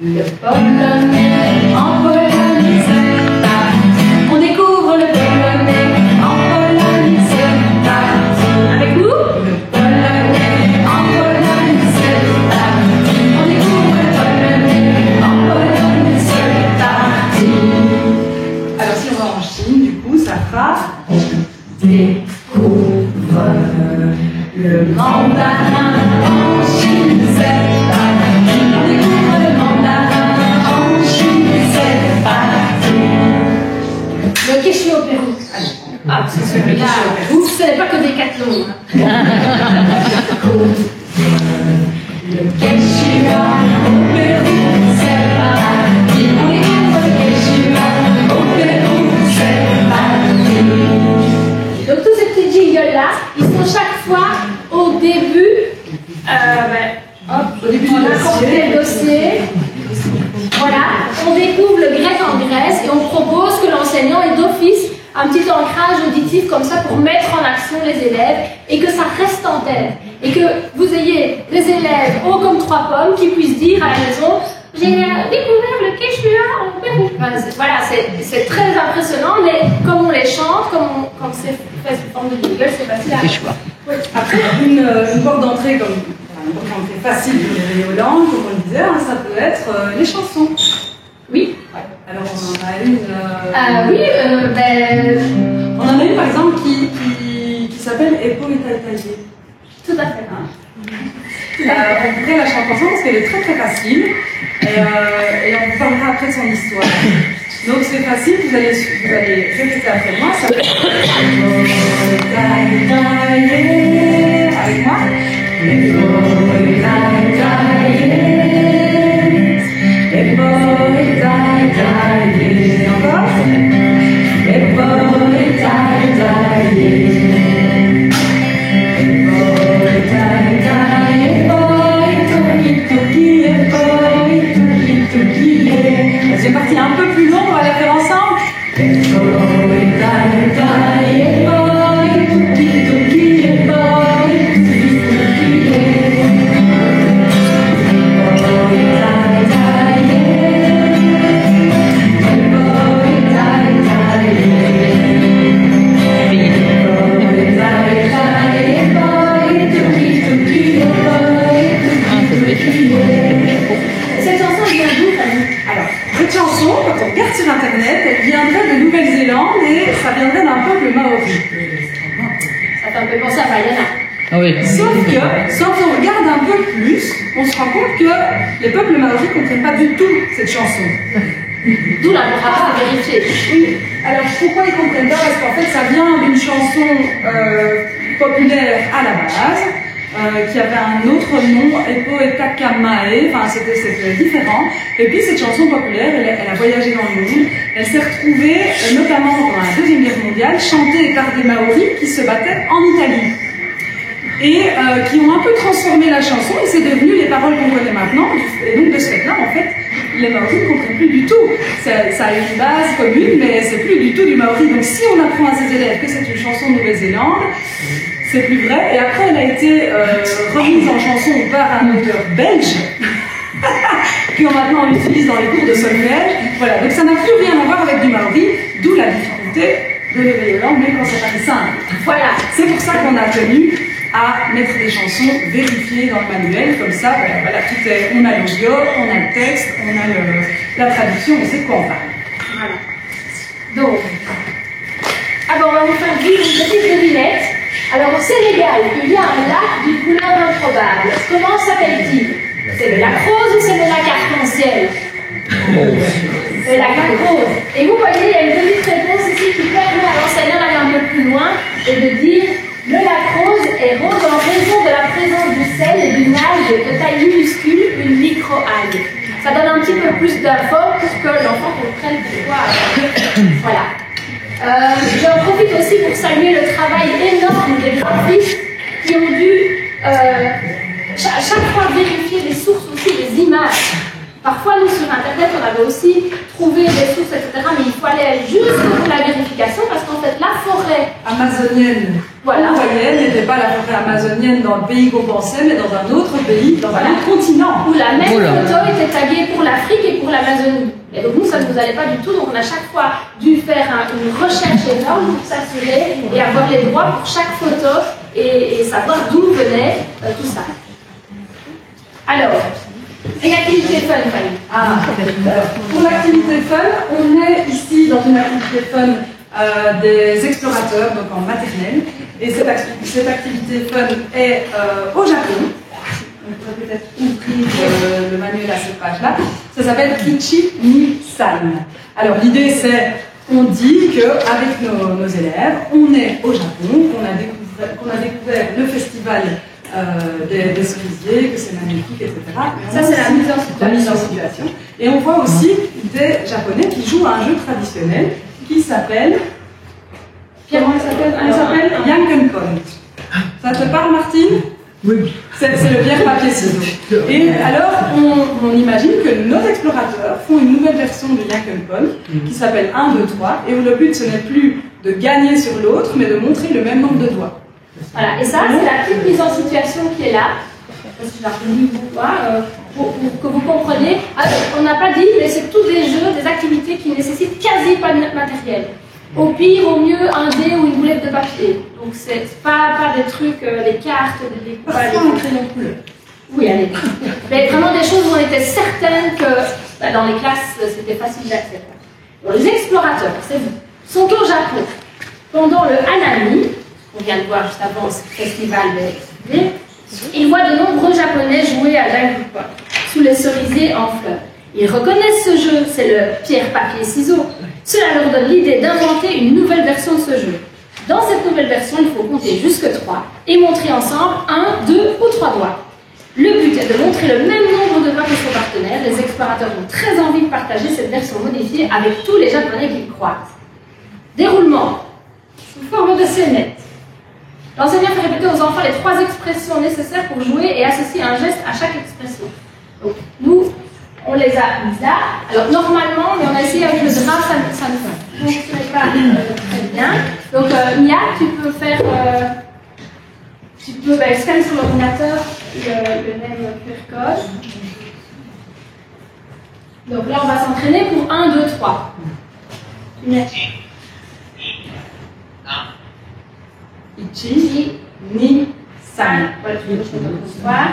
le polonais en Pologne, c'est parti. On découvre le polonais en Pologne, c'est parti. Avec nous? Le polonais en Pologne, c'est parti. On découvre le polonais en Pologne, c'est parti. alors si on va en Chine, du coup, ça fera Découvre le mandarin en Chine, c'est parti. On découvre le mandarin en Chine, c'est parti. Le Quechua au Pérou. Ah, c'est celui-là. Ouf, ce n'est pas que des Décathlon. Le Quechua au Pérou, c'est parti. On découvre le Quechua au Pérou, c'est parti. Donc tous ces petits jingles-là, ils sont chaque fois au début, au début on du a porté le dossier. Voilà, on découvre le grec en Grèce et on propose que l'enseignant ait d'office un petit ancrage auditif comme ça pour mettre en action les élèves et que ça reste en tête. Et que vous ayez des élèves hauts comme 3 pommes qui puissent dire à la maison: j'ai découvert le Quechua au Pérou. Voilà, c'est très impressionnant, mais comme on les chante, comme c'est fait sous forme de jingle, c'est facile à faire. Oui. Après, une porte d'entrée comme une porte d'entrée facile pour les néo-langues, comme on le disait, hein, ça peut être les chansons. Oui. Ouais. Alors on en a une. Oui, on en a une par exemple qui s'appelle Epo Itaitaye. tout à fait. Hein. On pourrait la chanter ensemble parce qu'elle est très très facile et on vous parlera après de son histoire. Donc c'est facile, vous allez répéter après moi. Ça fait avec moi. Encore. C'est parti un peu plus long, on va la faire ensemble. Cette chanson vient d'où, Fanny? Alors, cette chanson, quand on regarde sur Internet, elle viendrait de Nouvelle-Zélande et ça viendrait d'un peuple maori. Ça fait un peu penser à Bayana. Ah oui. Sauf que, quand on regarde un peu plus, on se rend compte que les peuples maoris ne comprennent pas du tout cette chanson. D'où l'importance de vérifier. Oui. Alors, pourquoi ils ne comprennent pas? Parce qu'en fait, ça vient d'une chanson populaire à la base, qui avait un autre nom, Epo Etakamae, enfin c'était différent. Et puis cette chanson populaire, elle a voyagé dans le monde, elle s'est retrouvée, notamment pendant la Deuxième Guerre mondiale, chantée par des Maoris qui se battaient en Italie. Et qui ont un peu transformé la chanson, et c'est devenu les paroles qu'on connaît maintenant. Et donc de ce fait-là, en fait, les Maoris ne comprennent plus du tout. Ça a une base commune, mais c'est plus du tout du Maori. Donc si on apprend à ses élèves que c'est une chanson de Nouvelle-Zélande, c'est plus vrai. Et après, elle a été remise en chanson par un auteur belge. puis maintenant on l'utilise dans les cours de solfège. Voilà, donc ça n'a plus rien à voir avec du maori, d'où la difficulté de l'éveil aux langues, même quand c'est pas simple. Voilà, c'est pour ça qu'on a tenu à mettre des chansons vérifiées dans le manuel, comme ça, voilà, tout est, on a l'audio, on a le texte, on a la traduction, on sait de quoi on parle. Voilà. Donc, on va vous faire vivre une petite devinette. Alors, au Sénégal, il y a un lac d'une couleur improbable. Comment s'appelle-t-il? C'est le lac rose ou c'est le lac arc-en-ciel? Le lac rose. Et vous voyez, il y a une petite réponse ici qui permet à l'enseignant d'aller un peu plus loin et de dire le lac rose est rose en raison de la présence du sel et d'une algue de taille minuscule, une micro-algue. Ça donne un petit peu plus d'infos pour que l'enfant comprenne pourquoi. Voilà. J'en profite aussi pour saluer le travail énorme des graphistes qui ont dû chaque fois vérifier les sources aussi, les images. Parfois, nous, sur Internet, on avait aussi trouvé des sources, etc. Mais il faut aller juste pour la vérification parce qu'en fait, la forêt amazonienne, voilà, n'était pas la forêt amazonienne dans le pays qu'on pensait, mais dans un autre pays, dans un autre continent. Où la même photo était taguée pour l'Afrique et pour l'Amazonie. Et donc, nous, ça ne nous allait pas du tout. Donc, on a chaque fois dû faire une recherche énorme pour s'assurer et avoir les droits pour chaque photo et savoir d'où venait tout ça. Alors, une activité fun, pour l'activité fun, on est ici dans une activité fun des explorateurs, donc en maternelle. Et cette activité fun est au Japon. On peut peut-être ouvrir le manuel à cette page-là. Ça s'appelle Ichi ni San. Alors l'idée c'est, on dit qu'avec nos élèves, on est au Japon, qu'on a découvert le festival des cerisiers, que c'est magnifique, etc. Ça, c'est la mise en situation. Et on voit aussi des Japonais qui jouent à un jeu traditionnel qui s'appelle... Comment il s'appelle? Il s'appelle Yankenpon. Ça te parle, Martine? Oui. C'est le pierre papier ciseaux. Et alors, on imagine que nos explorateurs font une nouvelle version de Yankenpon qui s'appelle 1, 2, 3, et où le but, ce n'est plus de gagner sur l'autre, mais de montrer le même nombre de doigts. Voilà, et ça, c'est la petite mise en situation qui est là. Parce que pour que vous compreniez. On n'a pas dit, mais c'est tous des jeux, des activités qui nécessitent quasi pas de matériel. Au pire, au mieux, un dé ou une boulette de papier. Donc, c'est pas des trucs, des cartes, des découpages. Parfois, un crayon de couleur. Oui, allez. Mais vraiment des choses où on était certaine que dans les classes, c'était facile d'accès. Les explorateurs, c'est vous, sont au Japon. Pendant le Hanami, on vient de voir juste avant ce festival des ils voient de nombreux Japonais jouer à Jangupa, sous les cerisiers en fleurs. Ils reconnaissent ce jeu, c'est le pierre-papier-ciseaux. Cela leur donne l'idée d'inventer une nouvelle version de ce jeu. Dans cette nouvelle version, il faut compter jusque 3 et montrer ensemble 1, 2 ou 3 doigts. Le but est de montrer le même nombre de doigts que son partenaire. Les explorateurs ont très envie de partager cette version modifiée avec tous les Japonais qu'ils croisent. Déroulement sous forme de scénette. L'enseignant fait répéter aux enfants les 3 expressions nécessaires pour jouer et associer un geste à chaque expression. Donc, nous, on les a mises là. Alors, normalement, mais on a essayé avec le drap, ça ne fonctionnait pas très bien. Donc, Mia, tu peux faire... tu peux scanner sur l'ordinateur le name QR code. Donc là, on va s'entraîner pour 1, 2, 3. Tu mets... Ichi, ni, san. Voilà, tu peux le voir.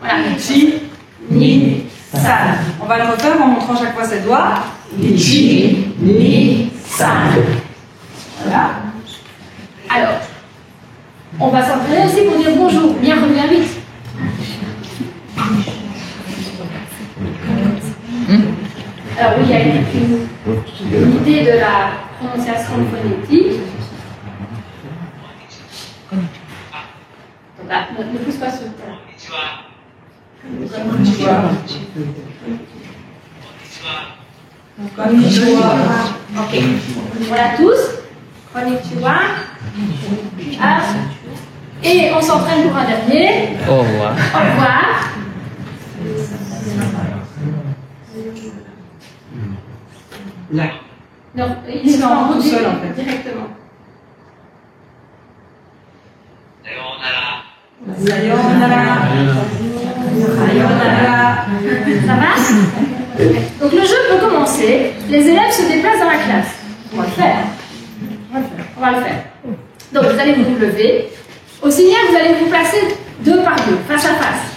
Voilà. Ichi, ni, san. On va le refaire en montrant chaque fois ses doigts. Ichi, ni, san. Voilà. Alors, on va s'entraîner aussi pour dire bonjour. Bien, reviens vite. Alors oui, il y a une idée de la prononciation phonétique. Donc là, ne pousse pas sur le terrain. Konnichiwa. Ok. Voilà tous. Konnichiwa. Ah. Et on s'entraîne pour un dernier. Au revoir. Au revoir. Là. Non, il est en tout seul en fait. Directement. Sayonara. Sayonara. Ça va? Donc le jeu peut commencer. Les élèves se déplacent dans la classe. On va le faire. On va le faire. Donc vous allez vous lever. Au signal, vous allez vous placer deux par deux, face à face.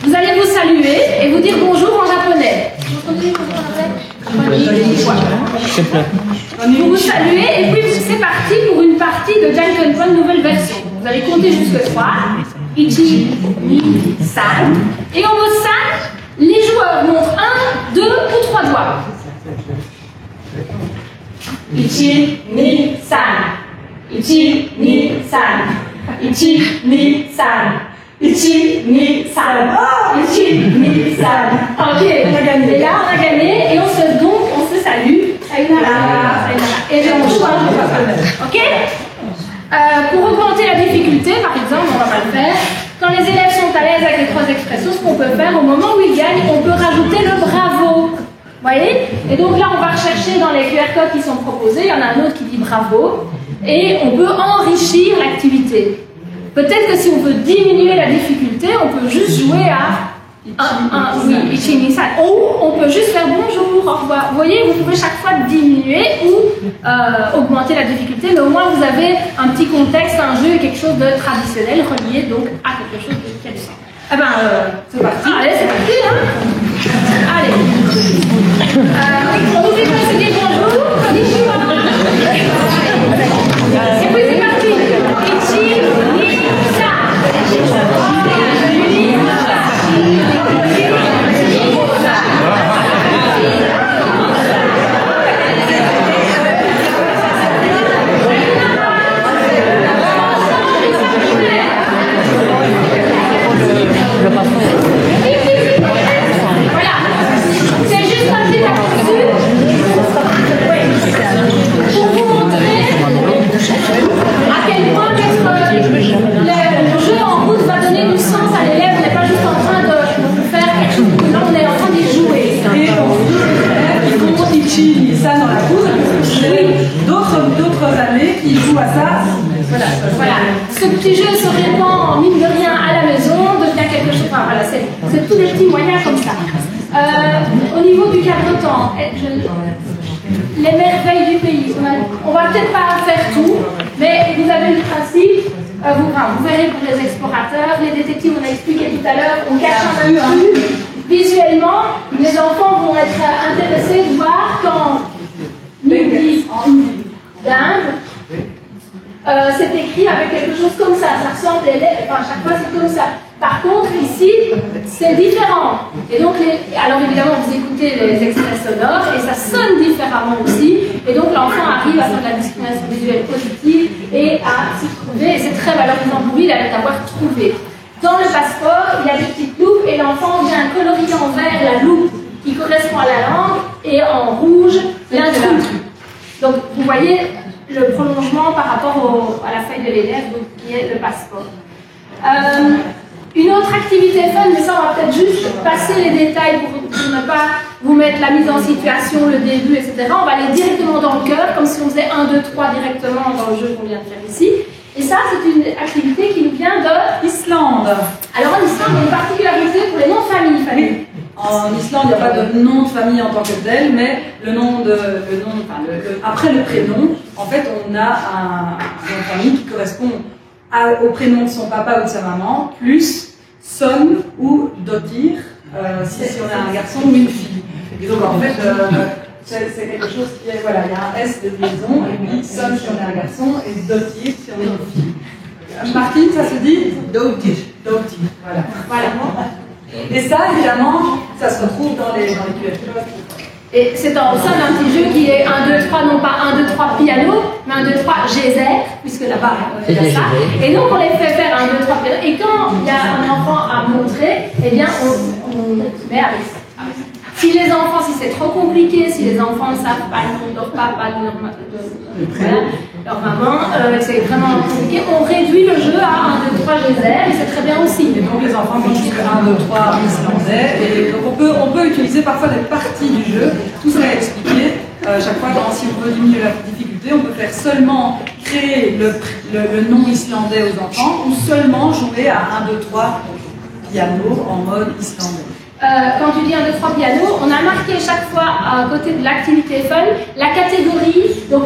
Vous allez vous saluer et vous dire bonjour en japonais. Vous vous saluez et puis c'est parti pour une partie de Jankenpon nouvelle version. Vous allez compter jusque 3. Ichi, ni, san. Et en mode san, les joueurs montrent 1, 2 ou 3 doigts. Ichi, ni, san. Ichi, ni, san. Ichi, ni, san. Ichi, ni, san. Ichi, ni, san. Ok, on a gagné. Et là, on a gagné et on se salue. Sayonara, sayonara. Et on joue un jeu. Ok? Pour augmenter la difficulté, par exemple, on ne va pas le faire. Quand les élèves sont à l'aise avec les 3 expressions, ce qu'on peut faire, au moment où ils gagnent, on peut rajouter le bravo. Vous voyez? Et donc là, on va rechercher dans les QR codes qui sont proposés. Il y en a un autre qui dit bravo. Et on peut enrichir l'activité. Peut-être que si on veut diminuer la difficulté, on peut juste jouer à oui, Ichi-ni-san. Ou on peut juste faire bonjour, au revoir. Vous voyez, vous pouvez chaque fois diminuer ou augmenter la difficulté, mais au moins vous avez un petit contexte, un jeu, quelque chose de traditionnel relié donc à quelque chose qui a du sens. Eh ben, c'est parti. Allez, c'est parti, hein. Allez. On n'oublie pas de dire bonjour. Konnichiwa. Et puis c'est parti. Ichi-ni-san. Voilà, c'est juste un petit aperçu pour vous montrer à quel point le jeu en route va donner du sens à l'élève. On n'est pas juste en train de faire quelque chose, là on est en train d'y jouer. Et ils font Ichi-ni-san dans la cour. D'autres années qui jouent à ça. Voilà. Ce petit jeu se répand, mine de rien, à la maison, devient quelque chose. Enfin, voilà, c'est tous des petits moyens comme ça. Au niveau du cadre de temps, les merveilles du pays. On va peut-être pas faire tout, mais vous avez le principe. Vous verrez pour les explorateurs, les détectives, on a expliqué tout à l'heure, on cache un peu. Visuellement, les enfants vont être intéressés de voir quand midi d'Inde. C'est écrit avec quelque chose comme ça ressemble, enfin chaque fois c'est comme ça. Par contre ici, c'est différent. Et donc, alors évidemment vous écoutez les extraits sonores et ça sonne différemment aussi. Et donc l'enfant arrive à faire de la discrimination visuelle positive et à s'y trouver. Et c'est très valorisant pour lui d'avoir trouvé. Dans le passeport, il y a des petites loupes et l'enfant vient colorier en vert la loupe qui correspond à la langue et en rouge l'intrus. Donc vous voyez le prolongement par rapport à la feuille de l'élève, qui est le passeport. Une autre activité fun, mais ça on va peut-être juste passer les détails pour ne pas vous mettre la mise en situation, le début, etc. On va aller directement dans le cœur, comme si on faisait 1, 2, 3 directement dans le jeu qu'on vient de faire ici. Et ça, c'est une activité qui nous vient d'Islande. Alors en Islande, il y a une particularité pour les noms de famille. En Islande, il n'y a pas de nom de famille en tant que tel, mais après le prénom, en fait, on a un nom de famille qui correspond au prénom de son papa ou de sa maman, plus son ou dotir, si on a un garçon ou une fille. Et donc, en fait, c'est quelque chose qui est, voilà, il y a un S de liaison, et puis son si on est un garçon, et dotir si on est une fille. Martine, ça se dit dotir. Dotir, voilà. Et ça, évidemment, ça se retrouve dans les QR codes. Et c'est en sein d'un petit jeu qui est 1, 2, 3, non pas 1, 2, 3 piano, mais 1, 2, 3 geyser, puisque là-bas, il y a ça. Et donc, on les fait faire 1, 2, 3 piano. Et quand il y a un enfant à montrer, eh bien, on met avec ça. Si les enfants, si c'est trop compliqué, si les enfants ne savent pas le nom de leur papa, de leur maman, c'est vraiment compliqué, on réduit le jeu à 1, 2, 3 geyser, et c'est très bien aussi. Et donc les enfants vont jusqu'à 1, 2, 3 islandais, et donc on peut utiliser parfois des parties du jeu, tout ça est expliqué, chaque fois si on veut diminuer la difficulté. difficulté. On peut faire seulement créer le nom islandais aux enfants ou seulement jouer à 1, 2, 3 piano en mode islandais. Quand tu dis 1, 2, 3 piano, on a marqué chaque fois à côté de l'activité fun la catégorie, donc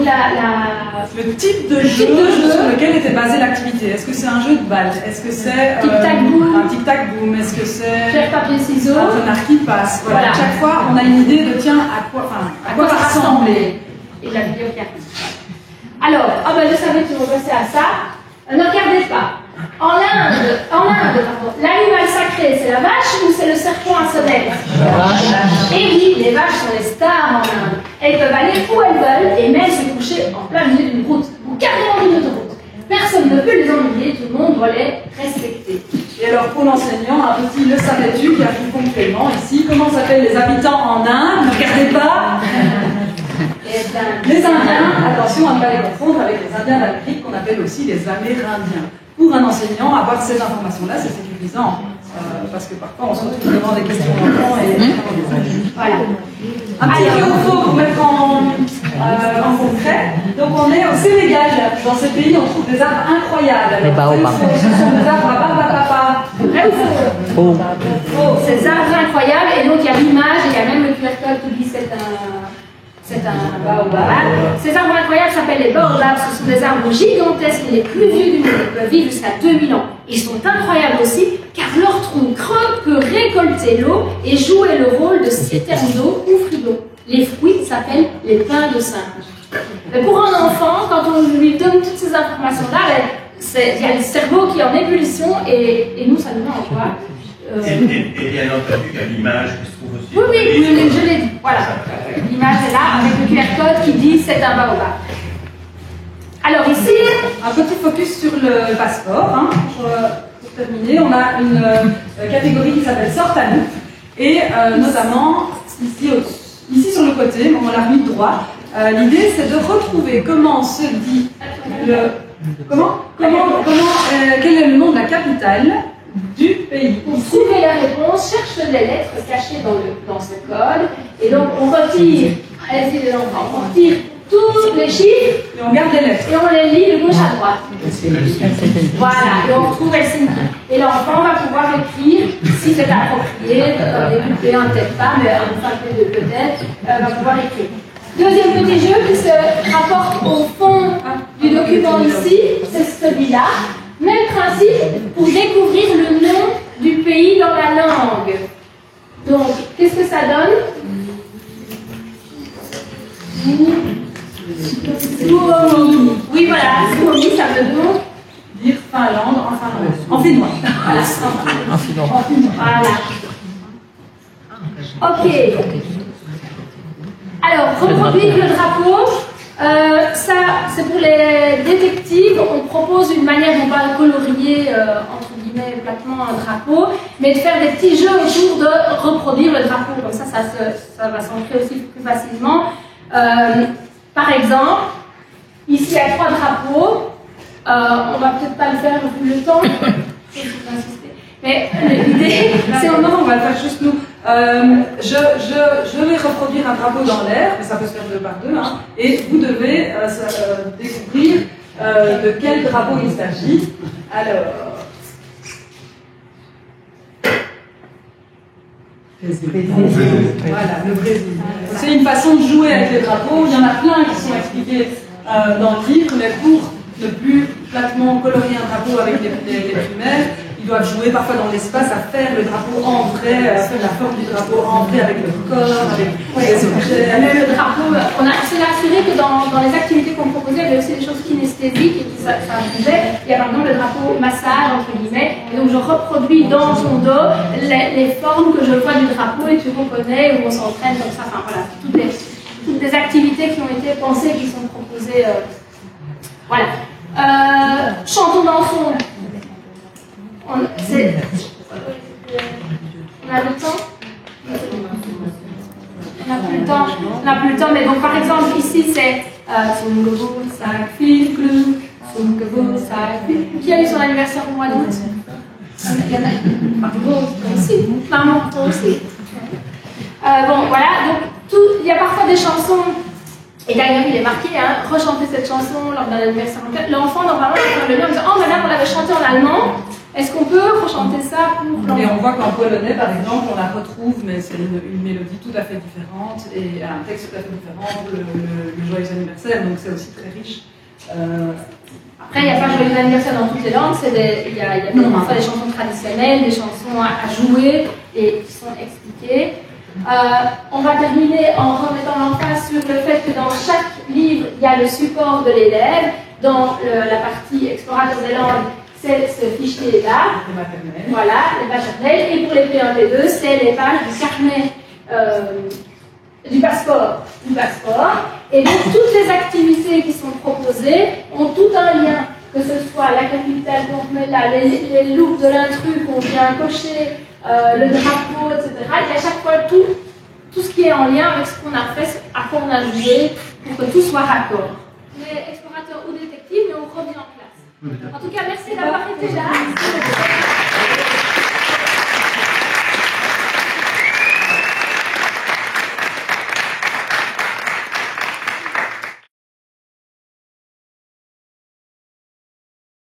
le type de jeu sur lequel était basée l'activité. Est-ce que c'est un jeu de balle? Est-ce que c'est un tic-tac-boom? Est-ce que c'est pierre, papier, ciseaux? un renard qui passe? Voilà. Chaque fois, on a une idée de tiens, à quoi va ressembler. Et la vidéo qui arrive. Alors, je savais que tu repassais à ça. Ne regardez pas. En Inde, l'animal sacré, c'est la vache ou c'est le serpent à sonnette? Et oui, les vaches sont les stars en Inde. Elles peuvent aller où elles veulent et même se coucher en plein milieu d'une route ou carrément d'une autoroute. Personne ne peut les ennuyer, tout le monde doit les respecter. Et alors pour l'enseignant, un petit le savais-tu qui arrive ponctuellement ici. Comment s'appellent les habitants en Inde? Ne regardez pas. Les Indiens, attention à ne pas les confondre avec les Indiens d'Amérique qu'on appelle aussi les Amérindiens. Pour un enseignant, avoir ces informations-là, c'est sécurisant. Parce que parfois, on se retrouve devant des questions d'enfants et... Voilà. Un petit info pour mettre en concret. Donc, on est au Sénégal. Dans ce pays, on trouve des arbres incroyables. Les baobabs. Ce sont des arbres à barbapapa. Vrai ou faux? Faux. Ces arbres incroyables, et donc il y a l'image, et il y a même le QR code qui dit c'est un baobab. Ces arbres incroyables s'appellent les baobabs. Ce sont des arbres gigantesques et les plus vieux du monde. Ils peuvent vivre jusqu'à 2000 ans. Ils sont incroyables aussi car leur tronc creux peut récolter l'eau et jouer le rôle de citerne d'eau ou frigo. Les fruits s'appellent les pins de singe. Mais pour un enfant, quand on lui donne toutes ces informations-là, il y a le cerveau qui est en ébullition et nous, ça nous rend quoi. Et bien entendu, il y a l'image qui se trouve aussi. Oui, je l'ai dit. Voilà. L'image est là avec le QR code qui dit c'est un baobab. Alors ici, un petit focus sur le passeport. Hein, pour terminer, on a une catégorie qui s'appelle Sorte à nous. Et notamment, ici sur le côté, on l'a remis droit. L'idée, c'est de retrouver comment se dit quel est le nom de la capitale du pays. Pour trouver la réponse, cherche les lettres cachées dans ce code. Et donc, on retire, allez-y les enfants, on retire tous les chiffres et on garde les lettres. Et on les lit de gauche à droite. Voilà, et on retrouve Helsinki. Et l'enfant va pouvoir écrire, si c'est approprié, découper un peut-être pas, mais un papier de peut-être, va pouvoir écrire. Deuxième petit jeu qui se rapporte au fond du document ici, c'est celui-là. Même principe pour découvrir le nom du pays dans la langue. Donc, qu'est-ce que ça donne? Suomi. Oui, voilà, Suomi, ça veut donc dire Finlande en finnois. Voilà, en finnois. Voilà. Ok. Alors, reproduire le drapeau. Ça, c'est pour les détectives. On propose une manière, non pas colorier, entre guillemets, platement un drapeau, mais de faire des petits jeux autour de reproduire le drapeau. Comme ça va s'ancrer aussi plus facilement. Par exemple, ici, il y a 3 drapeaux. On va peut-être pas le faire vu le temps. Mais l'idée, c'est non, on va le faire juste nous. Je vais reproduire un drapeau dans l'air, mais ça peut se faire 2 par 2, hein, et vous devez découvrir de quel drapeau il s'agit. Alors. Voilà, le Brésil. C'est une façon de jouer avec les drapeaux. Il y en a plein qui sont expliqués dans le livre, mais pour ne plus platement colorier un drapeau avec les primaires, ils doivent jouer parfois dans l'espace à faire le drapeau en vrai, faire la forme du drapeau en vrai avec le corps, avec les objets. Mais le drapeau, on s'est assuré que dans les activités qu'on proposait, il y avait aussi des choses kinesthésiques et qui ça bougeait. Il y a par exemple le drapeau massage, entre guillemets, et donc je reproduis dans son dos les formes que je vois du drapeau et tu reconnais où on s'entraîne comme ça. Enfin voilà, toutes les activités qui ont été pensées, qui sont proposées. Voilà. Chantons dans le fond. On a le temps? On n'a plus le temps, mais donc par exemple ici c'est qui a eu son anniversaire au mois d'août? Il y en a toi aussi, maman, toi aussi. Bon voilà, donc il y a parfois des chansons Et d'ailleurs, il est marqué, hein, rechanter cette chanson lors d'un anniversaire. L'enfant, normalement, va faire le lien en disant, oh madame, on l'avait chanté en allemand, est-ce qu'on peut rechanter ça pour l'enfant? Et on voit qu'en polonais, par exemple, on la retrouve, mais c'est une mélodie tout à fait différente et un texte tout à fait différent pour le joyeux anniversaire, donc c'est aussi très riche. Après, il n'y a pas joyeux anniversaire dans toutes les langues, il y a parfois des chansons traditionnelles, des chansons à jouer et qui sont expliquées. On va terminer en remettant l'emphase sur le fait que dans chaque livre, il y a le support de l'élève. Dans la partie explorateur des langues, c'est ce fichier-là. Les maternelles. Voilà, les maternelles. Et pour les P1, P2, c'est les pages du carnet du passeport. Et donc, toutes les activités qui sont proposées ont tout un lien, que ce soit la capitale qu'on met là, les loops de l'intrus qu'on vient cocher, le drapeau, etc. Il y a à chaque fois tout ce qui est en lien avec ce qu'on a fait, à quoi on a joué, pour que tout soit raccord. Les explorateurs ou détectives, mais on revient en classe. En tout cas, merci d'avoir été là.